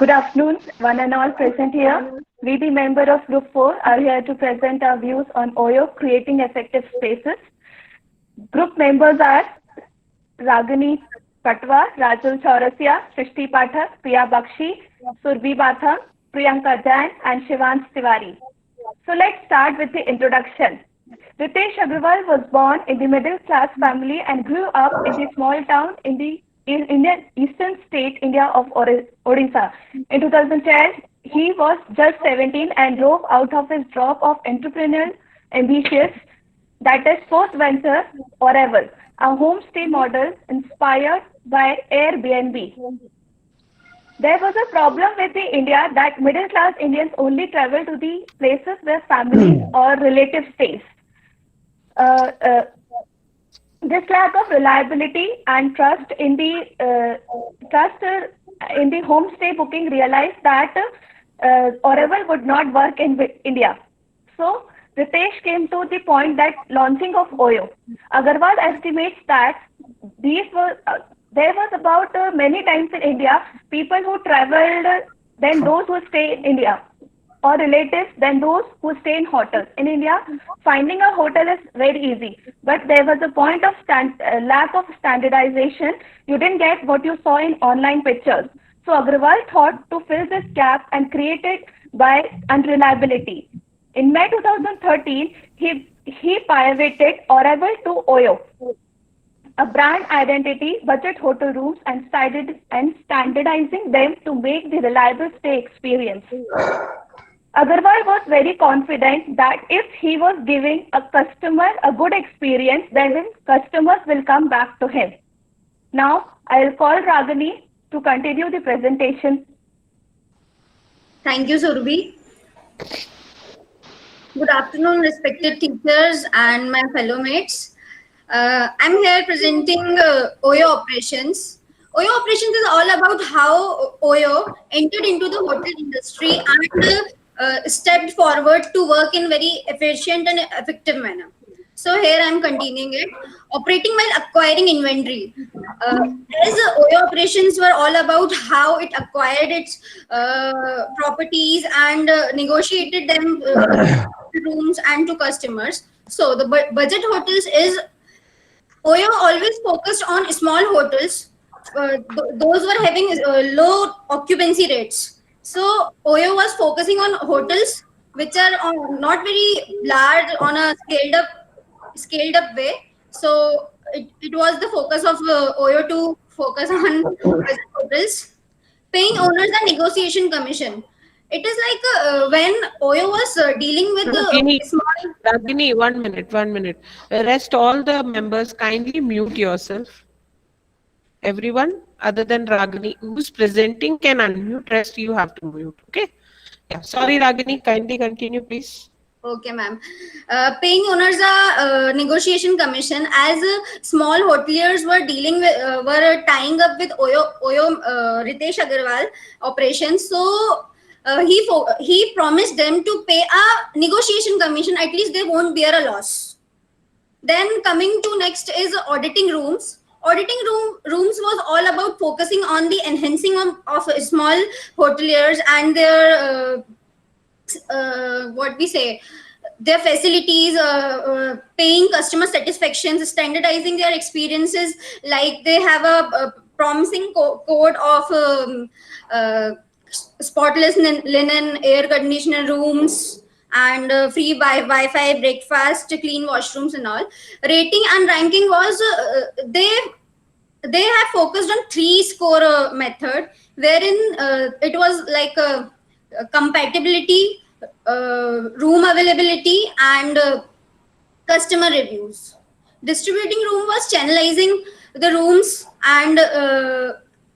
Good afternoon, one and all present here. We, the member of Group 4, are here to present our views on OYO creating effective spaces. Group members are Ragini Patwa, Rajul Chaurasia, Srishti Pathak, Priya Bakshi, Surbi Batham, Priyanka Jain, and Shivans Tiwari. So let's start with the introduction. Ritesh Agarwal was born in the middle class family and grew up in the small town in the Indian eastern state India of Odisha. In 2010, he was just 17 and drove out of his job of entrepreneurial ambitious, that is post venture Oracle, a homestay model inspired by Airbnb. There was a problem with the India that middle class Indians only travel to the places where families or relatives stays. Uh, uh, this lack of reliability and trust in the homestay booking realized that Oracle would not work in India. So Ritesh came to the point that launching of OYO. Agarwal estimates that these were there was about many times in India people who traveled than those who stay in India or relatives than those who stay in hotels. In India, finding a hotel is very easy, but there was a point of lack of standardization. You didn't get what you saw in online pictures. So Agrawal thought to fill this gap and created by unreliability. In May 2013, he pivoted Oracle to OYO, a brand identity, budget hotel rooms, and standardizing them to make the reliable stay experience. Agarwal was very confident that if he was giving a customer a good experience, then customers will come back to him. Now, I will call Ragini to continue the presentation. Thank you, Surbi. Good afternoon, respected teachers and my fellow mates. I'm here presenting OYO operations. OYO operations is all about how OYO entered into the hotel industry and stepped forward to work in very efficient and effective manner. So here I'm continuing it. Operating while acquiring inventory. As OYO operations were all about how it acquired its properties and negotiated them to rooms and to customers. So the budget hotels is OYO always focused on small hotels. Those were having low occupancy rates. So OYO was focusing on hotels which are not very large on a scaled up way. So it was the focus of OYO to focus on budget hotels. Paying owners a negotiation commission. It is like when OYO was dealing with Ragini, small. Ragini, 1 minute, 1 minute. Rest all the members kindly mute yourself. Everyone other than Ragini who's presenting can unmute. Rest you have to mute. Okay. Yeah. Sorry, Ragini. Kindly continue, please. Okay, ma'am. Paying owners a negotiation commission as small hoteliers were dealing with, were tying up with OYO Ritesh Agarwal operations. So he promised them to pay a negotiation commission. At least they won't bear a loss. Then coming to next is auditing rooms. Rooms was all about focusing on the enhancing of small hoteliers and their what we say their facilities, paying customer satisfactions, standardizing their experiences. Like they have a promising code of spotless linen, air conditioner rooms, and free Wi-Fi, breakfast, clean washrooms, and all. Rating and ranking was they have focused on three score method, wherein it was like compatibility, room availability, and customer reviews. Distributing room was channelizing the rooms and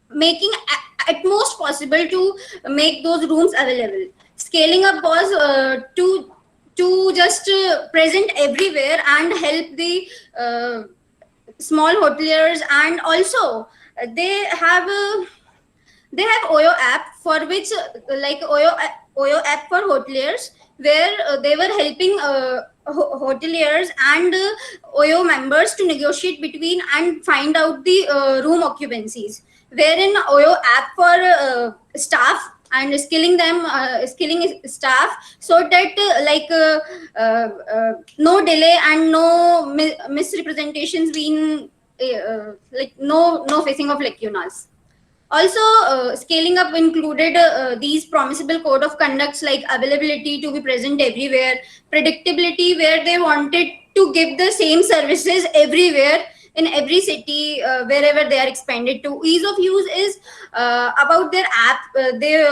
making at most possible to make those rooms available. Scaling up was to just present everywhere and help the small hoteliers. And also they have OYO app for which like OYO app for hoteliers, where they were helping hoteliers and OYO members to negotiate between and find out the room occupancies. Wherein OYO app for staff and skilling them, skilling staff, so that no delay and no misrepresentations being like no facing of lacunas. Also, scaling up included these promisable code of conducts like availability to be present everywhere, predictability where they wanted to give the same services everywhere in every city wherever they are expanded to. Ease of use is about their app. They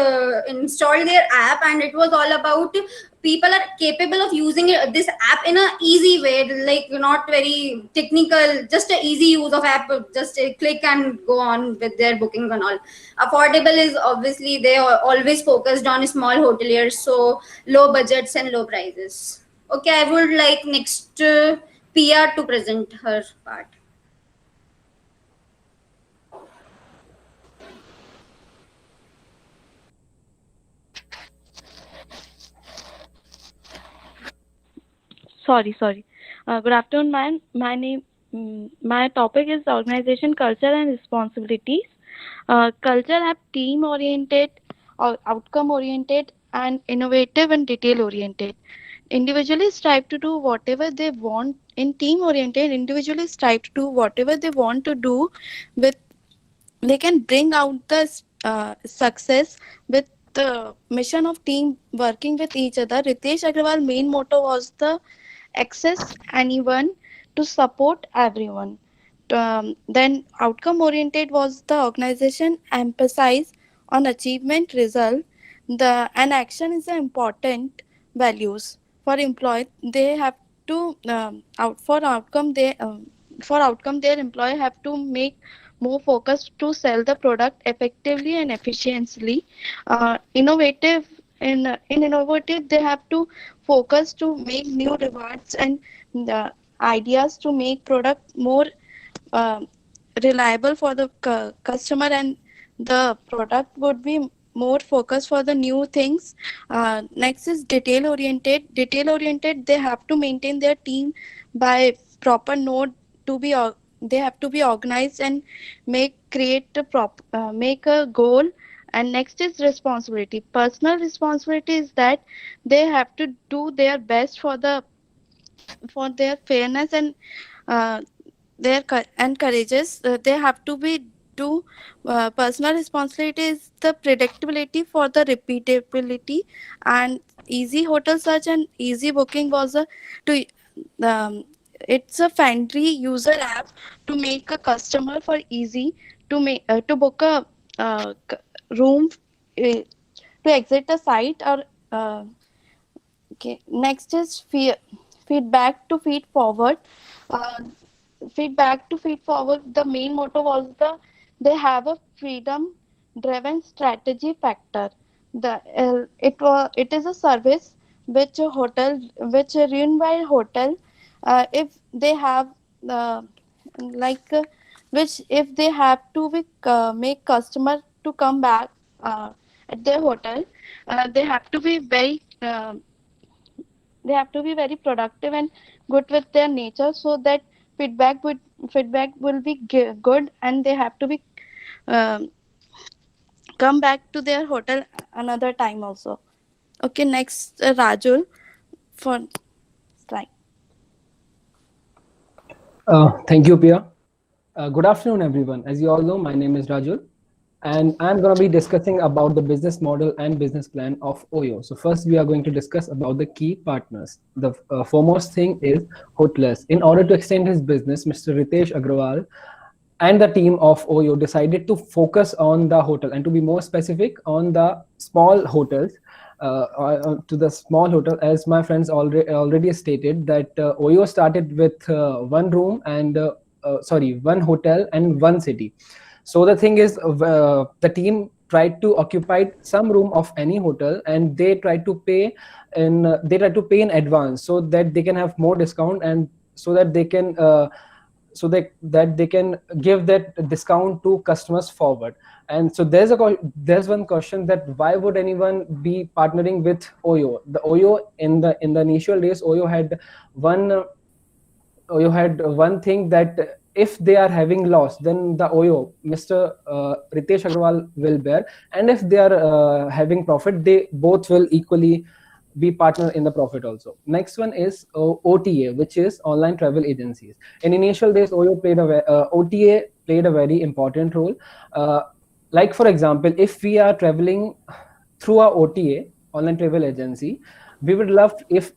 installed their app, and it was all about people are capable of using this app in a easy way, like not very technical, just a easy use of app, just a click and go on with their booking and all. Affordable is obviously they are always focused on small hoteliers, so low budgets and low prices. Okay, I would like next PR to present her part. Sorry. Good afternoon, ma'am. My topic is organization culture and responsibilities. Culture have team oriented, or outcome oriented, and innovative and detail oriented. Individually strive to do whatever they want. In team oriented, individually strive to do whatever they want to do. With they can bring out the success with the mission of team working with each other. Ritesh Agrawal main motto was the access anyone to support everyone. Then outcome oriented was the organization emphasize on achievement result. The an action is the important values for employee. They have to out for outcome their employee have to make more focus to sell the product effectively and efficiently. Innovative in innovative they have to focus to make new rewards and the ideas to make product more uh, reliable for the customer, and the product would be more focused for the new things. Next is detail oriented they have to maintain their team by proper node to be they have to be organized and create a make a goal. And next is responsibility. Personal responsibility is that they have to do their best for their fairness and uh, and courageous. They have to be do personal responsibility is the predictability for the repeatability. And easy hotel search and easy booking was a to um, it's a friendly user app to make a customer for easy to book a room to exit the site or okay. Next is feedback to feed forward. uh, Feedback to feed forward the main motto was they have a freedom driven strategy factor. It is a service which a hotel which a run by hotel, if they have uh, like which if they have to make customer to come back at their hotel, they have to be very productive and good with their nature, so that feedback will be good, and they have to be um, come back to their hotel another time also. Okay, next Rajul for slide. Thank you, Pia. Good afternoon, everyone. As you all know, my name is Rajul, and I'm going to be discussing about the business model and business plan of Oyo. So first, we are going to discuss about the key partners. The foremost thing is hoteliers. In order to extend his business, Mr. Ritesh Agrawal and the team of Oyo decided to focus on the hotel, and to be more specific, on the small hotels. To the small hotel, as my friends already stated, that Oyo started with one room and one hotel and one city. So the thing is, the team tried to occupy some room of any hotel, and they tried to pay in advance, so that they can have more discount, and so that they can they can give that discount to customers forward. And so there's one question, that why would anyone be partnering with Oyo? The Oyo in the initial days, Oyo had one thing, that if they are having loss, then the OYO, Mr. Ritesh Agarwal, will bear. And if they are having profit, they both will equally be partner in the profit also. Next one is OTA, which is online travel agencies. In initial days, OTA played a very important role. Like for example, if we are traveling through our OTA, online travel agency, we would love if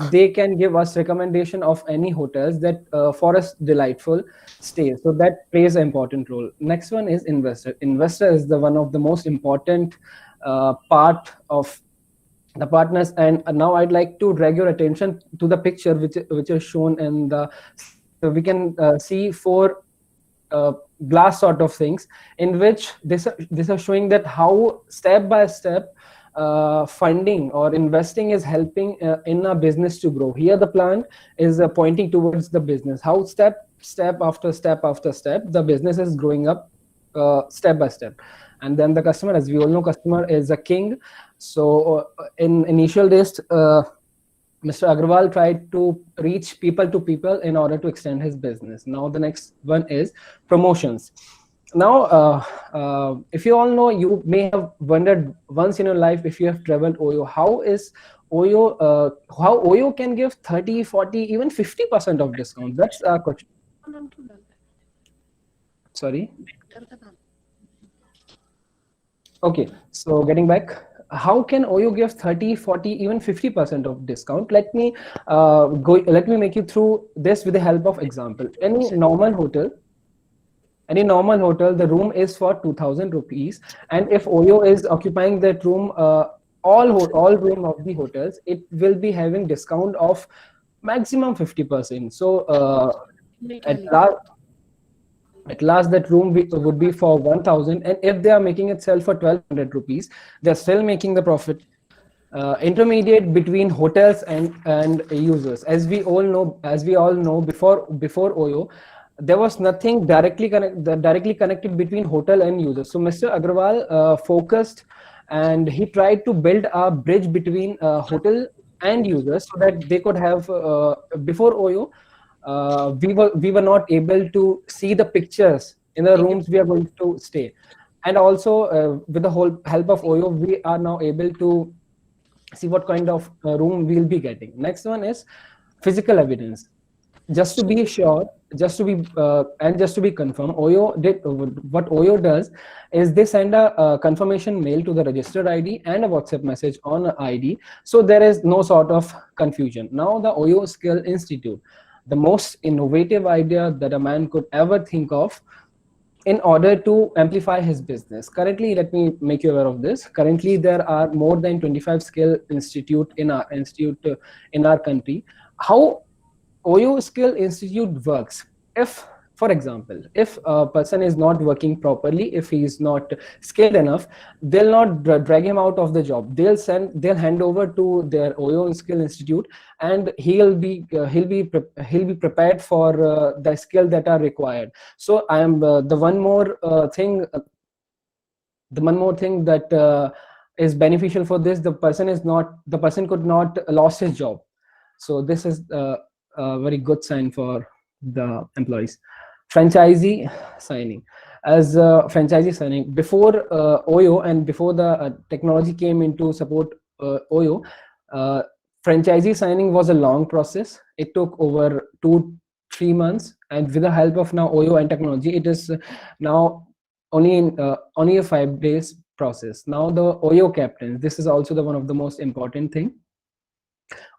they can give us recommendation of any hotels that for us delightful stay. So that plays an important role. Next one is investor. Investor is the one of the most important part of the partners. And now I'd like to drag your attention to the picture which is shown in the. So we can see four glass sort of things, in which this are showing that how step by step funding or investing is helping in a business to grow. Here the plan is pointing towards the business, how step after step after step the business is growing up step by step. And then the customer, as we all know, customer is a king. So in initial days, Mr. Agarwal tried to reach people to people in order to extend his business. Now the next one is promotions. Now, if you all know, you may have wondered once in your life, if you have traveled OYO, how OYO can give 30, 40, even 50% of discount. That's a question. Sorry. Okay, so getting back, how can OYO give 30, 40, even 50% of discount? Let me make you through this with the help of example. Any normal hotel, the room is for 2,000 rupees, and if OYO is occupying that room, all room of the hotels, it will be having discount of maximum 50%. So at last that room would be for 1,000, and if they are making it sell for 1,200 rupees, they're still making the profit. Intermediate between hotels and users, as we all know, before OYO, there was nothing directly connected between hotel and users. So Mr. Agarwal focused, and he tried to build a bridge between hotel and users, so that they could have before OYO, we were not able to see the pictures in the rooms we are going to stay. And also with the whole help of OYO, we are now able to see what kind of room we'll be getting. Next one is physical evidence. Just to be sure, just to be confirmed, what OYO does is they send a confirmation mail to the registered ID and a WhatsApp message on ID, so there is no sort of confusion. Now the OYO Skill Institute, the most innovative idea that a man could ever think of in order to amplify his business. Currently, let me make you aware of this. Currently, there are more than 25 skill institute in our country. How OYO Skill Institute works: if, for example, if a person is not working properly, if he is not skilled enough, they'll not drag him out of the job. They'll hand over to their OYO Skill Institute, and he'll be prepared for the skill that are required. So I am the one more thing that is beneficial for this. The person could not lost his job. So this is a very good sign for the employees. Franchisee signing. As franchisee signing, before OYO and before the technology came into support OYO, franchisee signing was a long process. It took over 2-3 months, and with the help of now OYO and technology, it is now only a 5 days process. Now the OYO captains, this is also the one of the most important thing.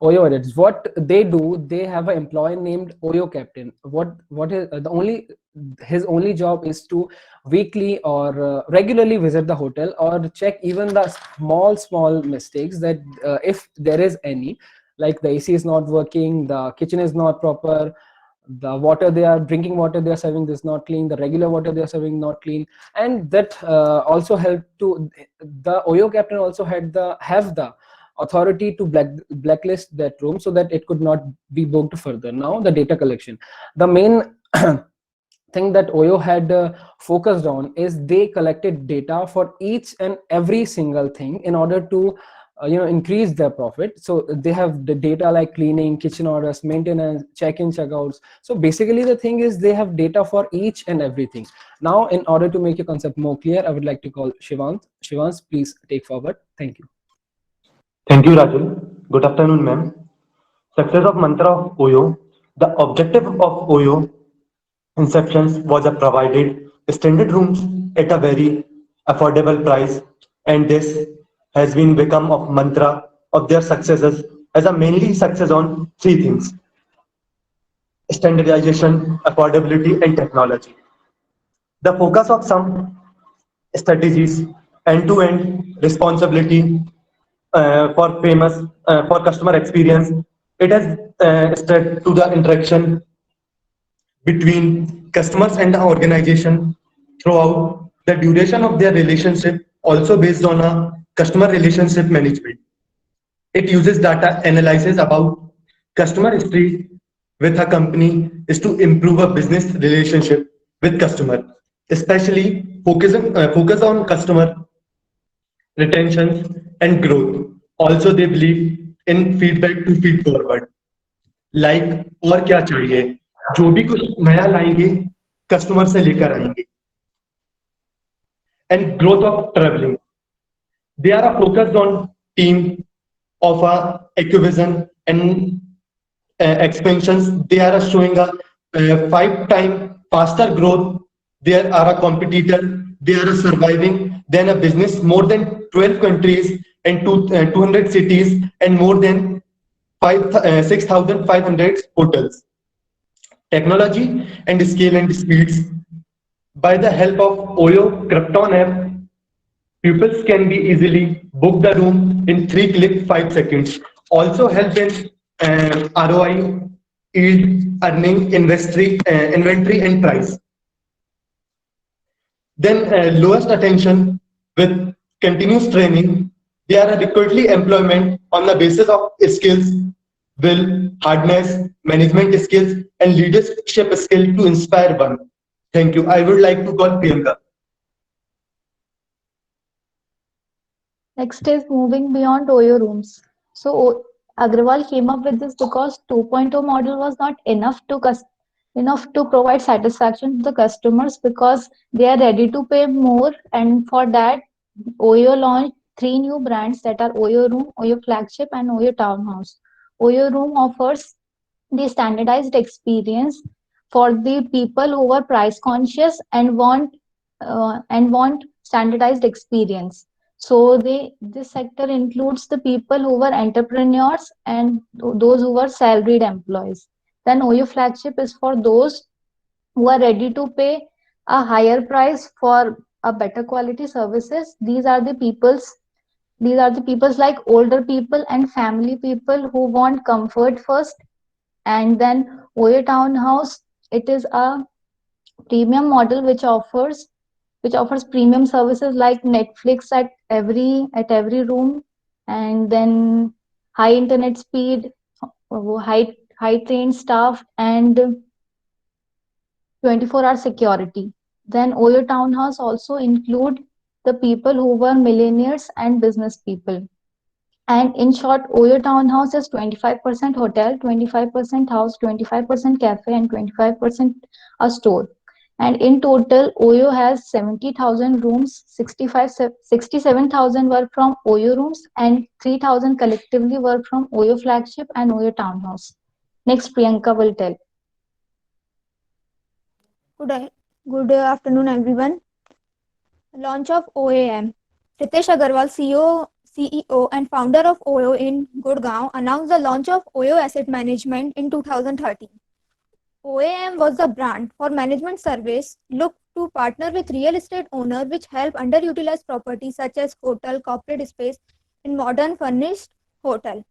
OYO edits, what they do, they have an employee named OYO captain. What is his only job is to weekly or regularly visit the hotel, or check even the small mistakes that if there is any, like the AC is not working, the kitchen is not proper, the water drinking water they are serving is not clean, the regular water they are serving not clean. And that also helped to the OYO captain also have the authority to blacklist that room, so that it could not be booked further. Now the data collection, the main thing that OYO had focused on is they collected data for each and every single thing in order to increase their profit. So they have the data like cleaning, kitchen orders, maintenance, check-in, checkouts. So basically the thing is they have data for each and everything. Now, in order to make your concept more clear, I would like to call Shivant. Shivant, please take forward. Thank you. Thank you, Rajul. Good afternoon, ma'am. Success of mantra of OYO. The objective of OYO inceptions was a provided standard rooms at a very affordable price, and this has been become of mantra of their successes as a mainly success on three things: standardization, affordability, and technology. The focus of some strategies, end-to-end responsibility for customer experience. It has spread to the interaction between customers and the organization throughout the duration of their relationship, also based on a customer relationship management. It uses data analysis about customer history with a company is to improve a business relationship with customer, especially focus on customer retention and growth. Also, they believe in feedback to feed forward. Like और क्या चाहिए, जो भी कुछ नया लाएंगे customer से लेकर आएंगे. And growth of traveling. They are focused on team of acquisition and expansions. They are showing a 5 times faster growth. They are a competitor. They are surviving than a business more than 12 countries and 200 cities and more than 6,500 hotels. Technology and scale and speeds. By the help of OYO Krypton app, pupils can be easily book the room in 3 clicks, 5 seconds. Also help in ROI, yield, earning, inventory and price. Then lowest attention with continuous training. They are adequately employment on the basis of skills, will, hardness, management skills, and leadership skill to inspire one. Thank you. I would like to call Priyanka. Next is moving beyond OYO rooms. So Agrawal came up with this because 2.0 model was not enough to provide satisfaction to the customers because they are ready to pay more, and for that OYO launched 3 new brands that are OYO Room, OYO Flagship, and OYO Townhouse. OYO Room offers the standardized experience for the people who are price conscious and want standardized experience. So this sector includes the people who were entrepreneurs and those who were salaried employees. Then OYO Flagship is for those who are ready to pay a higher price for a better quality services. These are the peoples like older people and family people who want comfort first. And then OYO Townhouse, it is a premium model which offers premium services like Netflix at every room, and then high internet speed, high trained staff, and 24-hour security. Then OYO Townhouse also include the people who were millionaires and business people. And in short, OYO Townhouse is 25% hotel, 25% house, 25% cafe, and 25% a store. And in total, OYO has 70,000 rooms, 67,000 were from OYO rooms, and 3,000 collectively were from OYO Flagship and OYO Townhouse. Next, Priyanka will tell. Good afternoon, everyone. Launch of OAM. Ritesh Agarwal, CEO and founder of OYO in Gurgaon, announced the launch of OYO Asset Management in 2013. OAM was the brand for management service looked to partner with real estate owners which help underutilized properties such as hotel, corporate space in modern furnished hotel.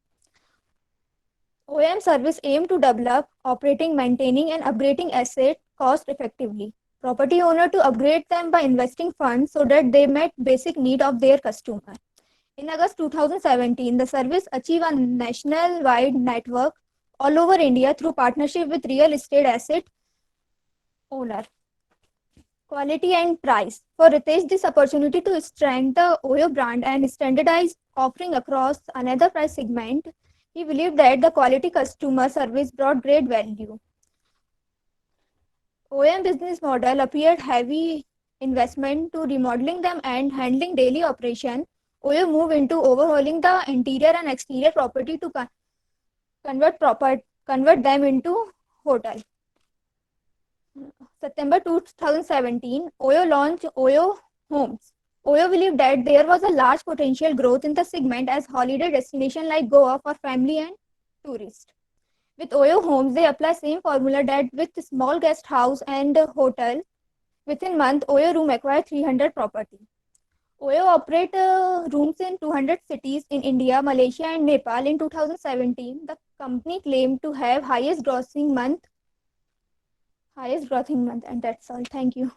OAM service aim to develop, operating, maintaining and upgrading assets cost effectively. Property owner to upgrade them by investing funds so that they met basic need of their customer. In August 2017, the service achieved a national-wide network all over India through partnership with real estate asset owner. Quality and price. For Ritesh, this opportunity to strengthen the Oyo brand and standardize offering across another price segment, he believed that the quality customer service brought great value. OEM business model appeared heavy investment to remodeling them and handling daily operation. Oyo moved into overhauling the interior and exterior property to convert them into hotel. September 2017, Oyo launched Oyo Homes. Oyo believed that there was a large potential growth in the segment as holiday destination like Goa for family and tourists. With Oyo Homes, they apply same formula that with small guest house and hotel. Within month, Oyo Room acquired 300 property. Oyo operate rooms in 200 cities in India, Malaysia and Nepal. In 2017, the company claimed to have highest grossing month, and that's all. Thank you.